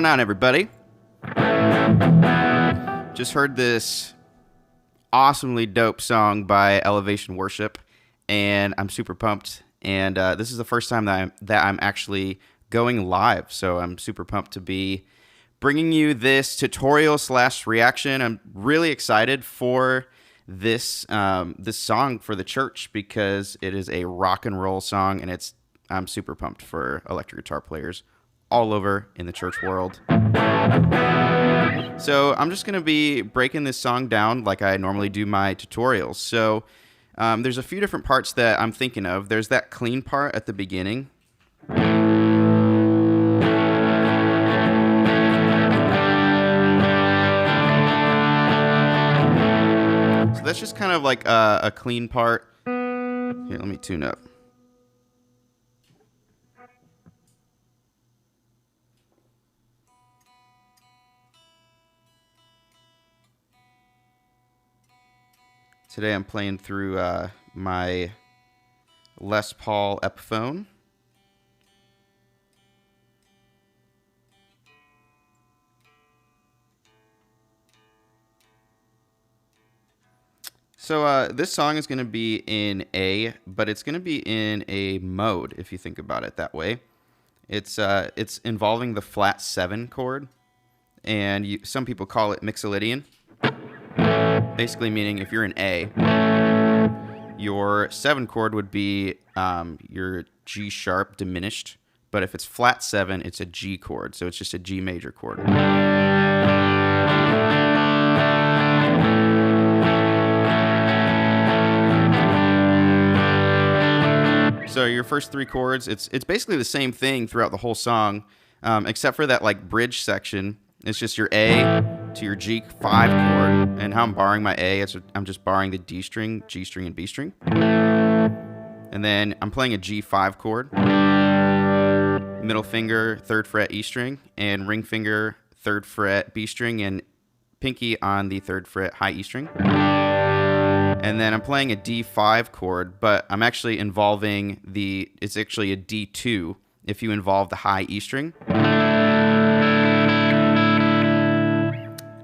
going on, everybody? Just heard this awesomely dope song by Elevation Worship, and I'm super pumped. And this is the first time that I'm actually going live, so I'm super pumped to be bringing you this tutorial / reaction. I'm really excited for this this song for the church because it is a rock and roll song, and I'm super pumped for electric guitar players all over in the church world. So I'm just going to be breaking this song down like I normally do my tutorials. So there's a few different parts that I'm thinking of. There's that clean part at the beginning. So that's just kind of like a clean part. Here, let me tune up. Today I'm playing through my Les Paul Epiphone. So this song is going to be in A, but it's going to be in a mode if you think about it that way. It's involving the flat 7 chord, and some people call it Mixolydian. Basically meaning if you're in A, your 7 chord would be your G sharp diminished, but if it's flat 7, it's a G chord, so it's just a G major chord. So your first 3 chords, it's basically the same thing throughout the whole song, except for that like bridge section. It's just your A to your G5 chord, and how I'm barring my A, I'm just barring the D string, G string, and B string. And then I'm playing a G5 chord, middle finger, 3rd fret E string, and ring finger, 3rd fret B string, and pinky on the 3rd fret high E string. And then I'm playing a D5 chord, but I'm actually involving it's actually a D2 if you involve the high E string.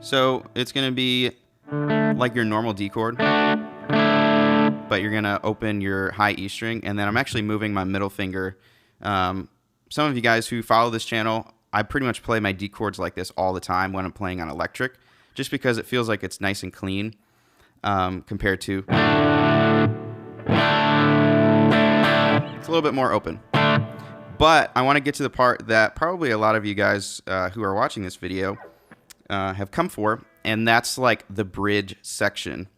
So it's going to be like your normal D chord, but you're going to open your high E string, and then I'm actually moving my middle finger. Some of you guys who follow this channel, I pretty much play my D chords like this all the time when I'm playing on electric, just because it feels like it's nice and clean compared to... It's a little bit more open. But I want to get to the part that probably a lot of you guys who are watching this video have come for, and that's like the bridge section.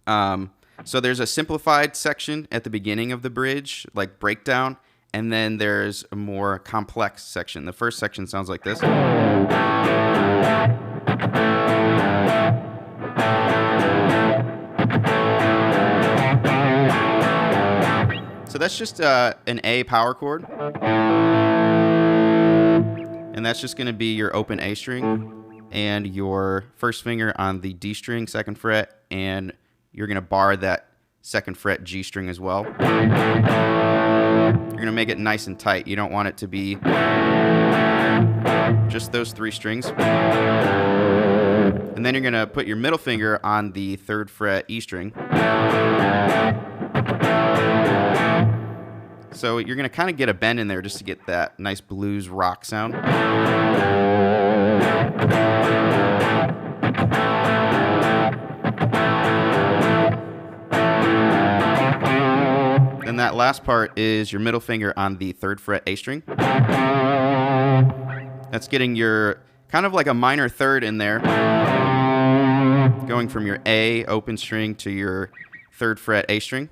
So there's a simplified section at the beginning of the bridge, like breakdown, and then there's a more complex section. The first section sounds like this. So that's just an A power chord. And that's just going to be your open A string and your first finger on the D string, 2nd fret, and you're going to bar that 2nd fret G string as well. You're going to make it nice and tight. You don't want it to be just those 3 strings. And then you're going to put your middle finger on the 3rd fret E string. So you're going to kind of get a bend in there just to get that nice blues rock sound. Then that last part is your middle finger on the 3rd fret A string. That's getting your kind of like a minor 3rd in there, going from your A open string to your 3rd fret A string.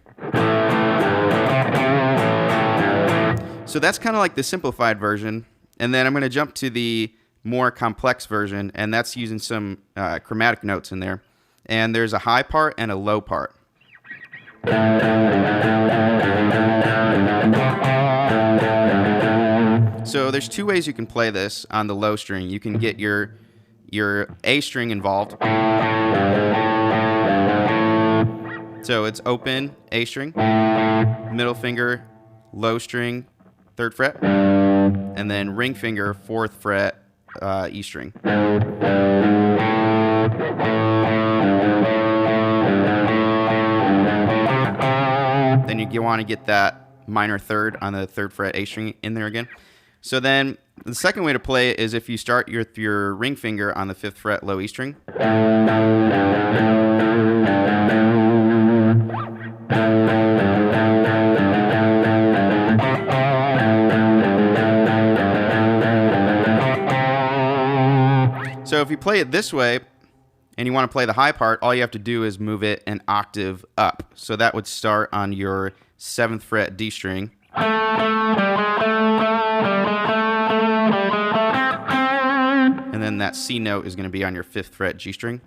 So that's kind of like the simplified version, and then I'm going to jump to the more complex version, and that's using some chromatic notes in there. And there's a high part and a low part. So there's 2 ways you can play this on the low string. You can get your A string involved. So it's open A string, middle finger, low string, 3rd fret, and then ring finger, 4th fret, E string. Then you want to get that minor 3rd on the 3rd fret A string in there again. So then the second way to play it is if you start your ring finger on the 5th fret low E string. So if you play it this way and you want to play the high part, all you have to do is move it an octave up. So that would start on your 7th fret D string. And then that C note is going to be on your 5th fret G string.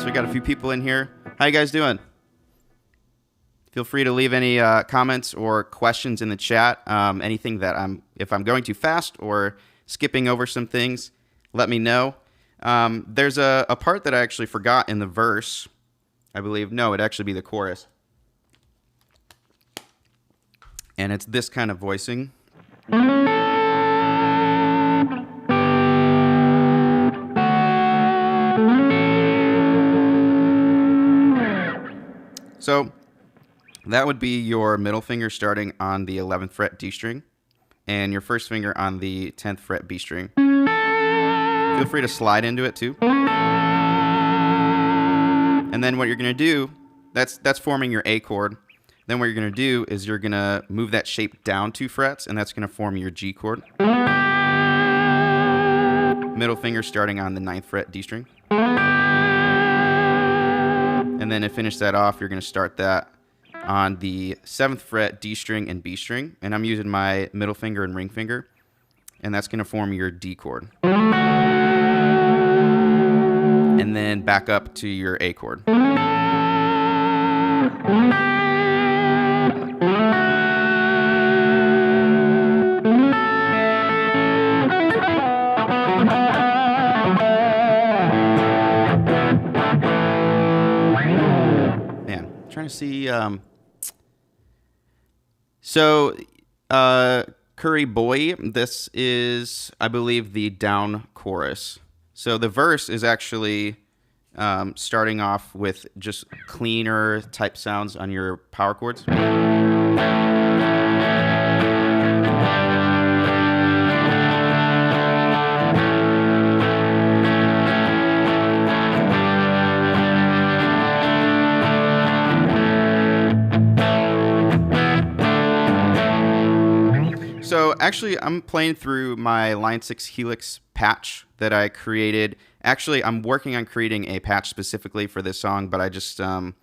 We got a few people in here. How you guys doing? Feel free to leave any comments or questions in the chat. Anything that if I'm going too fast or skipping over some things, let me know. There's a part that I actually forgot in the verse. I believe, no, it'd actually be the chorus. And it's this kind of voicing. So that would be your middle finger starting on the 11th fret D string and your first finger on the 10th fret B string. Feel free to slide into it too. And then what you're going to do, that's forming your A chord. Then what you're going to do is you're going to move that shape down 2 frets, and that's going to form your G chord. Middle finger starting on the 9th fret D string. And then to finish that off, you're going to start that on the 7th fret D string and B string. And I'm using my middle finger and ring finger. And that's going to form your D chord. And then back up to your A chord. Trying to see. Curry Boy, this is, I believe, the down chorus. So the verse is actually starting off with just cleaner type sounds on your power chords. So actually, I'm playing through my Line 6 Helix patch that I created. Actually, I'm working on creating a patch specifically for this song, but I just I'm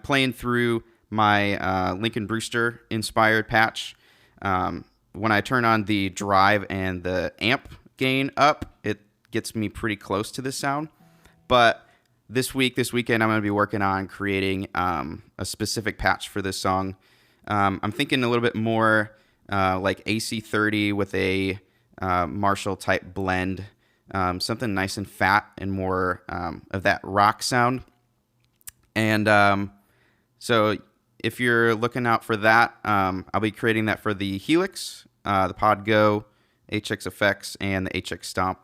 playing through my Lincoln Brewster inspired patch. When I turn on the drive and the amp gain up, it gets me pretty close to this sound. But this weekend, I'm going to be working on creating a specific patch for this song. I'm thinking a little bit more like AC30 with a Marshall type blend, something nice and fat and more of that rock sound. And so if you're looking out for that, I'll be creating that for the Helix, the Podgo, HX Effects, and the HX Stomp.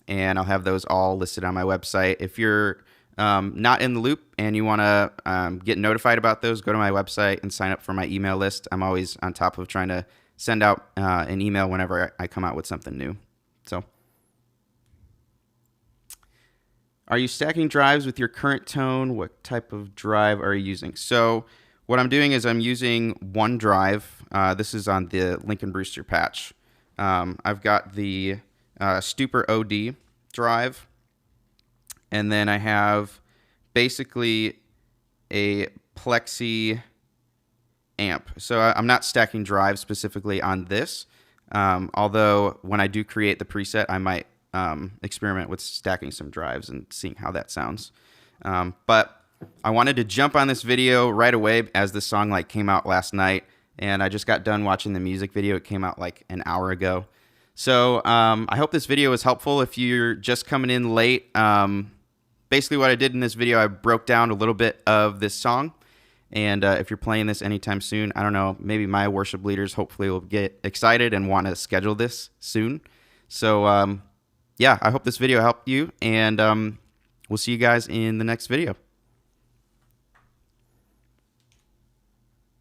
And I'll have those all listed on my website. If you're not in the loop and you want to get notified about those, go to my website and sign up for my email list. I'm always on top of trying to send out an email whenever I come out with something new. So, are you stacking drives with your current tone? What type of drive are you using? So, what I'm doing is I'm using one drive. This is on the Lincoln Brewster patch. I've got the Stupor OD drive, and then I have basically a plexi amp. So I'm not stacking drives specifically on this, although when I do create the preset, I might experiment with stacking some drives and seeing how that sounds. But I wanted to jump on this video right away as this song like came out last night, and I just got done watching the music video. It came out like an hour ago. So I hope this video was helpful if you're just coming in late. Basically what I did in this video, I broke down a little bit of this song. And if you're playing this anytime soon, I don't know, maybe my worship leaders hopefully will get excited and want to schedule this soon. So yeah, I hope this video helped you, and we'll see you guys in the next video.